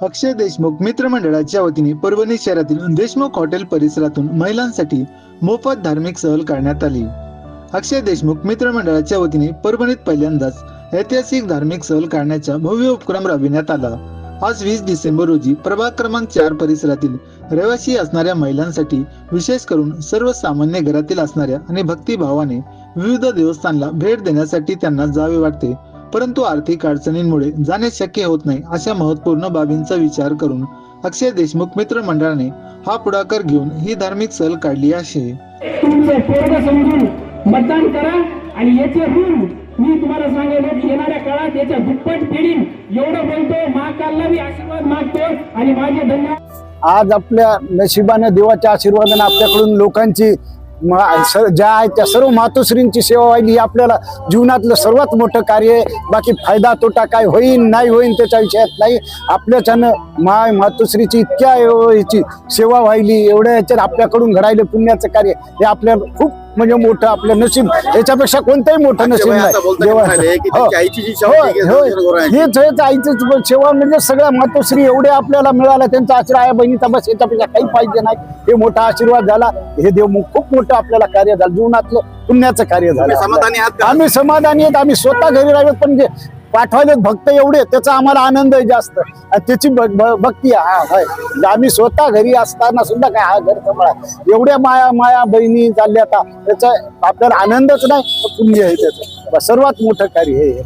अक्षय देशमुख मित्रमंडळाच्या वतीने परभणी शहरातील देशमुख हॉटेल परिसरातून महिलांसाठी मोफत धार्मिक सहल काढण्यात आली। अक्षय देशमुख मित्रमंडळाच्या वतीने परभणीत पहिल्यांदाच ऐतिहासिक धार्मिक सहल काढण्याचा भव्य उपक्रम राबविण्यात आला। आज 20 डिसेंबर रोजी प्रभाग क्रमांक 4 परिसरातील रहिवासी असणाऱ्या महिलांसाठी विशेष करून सर्वसामान्य घरातील असणाऱ्या आणि भक्तिभावाने विविध देवस्थानला भेट देण्यासाठी त्यांना जावे वाटते, परंतु आर्थिक अडचणींमुळे जाणे शक्य होत नाही। अशा महत्त्वपूर्ण बाबींचा विचार करून अक्षय देशमुख मित्र मंडळाने हा पुढाकार घेऊन ही धार्मिक सहल काढली आहे। तुमचे पोरग समजून मतदान करा आणि याचे ऋण मी तुम्हाला सांगेन की येणाऱ्या काळात याच्या दुप्पट फेडीन एवढं बोलतो। महाकालला मी आशीर्वाद मागतो आणि माझे धन्यवाद। आज आपल्या नशिबाने देवाच्या आशीर्वादाने आपल्याकडून लोकांची ज्या आहेत त्या सर्व मातोश्रींची सेवा व्हायली ही आपल्याला जीवनातलं सर्वात मोठं कार्य आहे। बाकी फायदा तोटा काय होईन नाही होईन त्याच्या विषयात नाही। आपल्याच्यानं मातोश्रीची इतक्या याची सेवा व्हायली, एवढ्या याच्यात आपल्याकडून घडायला पुण्याचं कार्य हे आपल्याला खूप म्हणजे मोठं आपलं नशीब, याच्यापेक्षा कोणतंही मोठं नशीब नाही। हेच आईचं सेवा म्हणजे सगळ्या मातोश्री एवढे आपल्याला मिळाला, त्यांचा आशीर्वाद आहे बहिणीचा, बस याच्यापेक्षा काही पाहिजे नाही। हे मोठा आशीर्वाद झाला, हे देव खूप मोठं आपल्याला कार्य झालं, जीवनातलं पुण्याचं कार्य झालं। आम्ही समाधानी आहेत। आम्ही स्वतः घरी राहिलो पण जे पाठवायले भक्त एवढे त्याचा आम्हाला आनंद आहे जास्त, त्याची भक्ती आहे। आम्ही स्वतः घरी असताना सुद्धा काय हा घर सांभाळा एवढ्या माया बहिणी चालल्या, त्याचा आपल्याला आनंदच नाही, पुण्य आहे त्याचं सर्वात मोठं कार्य हे।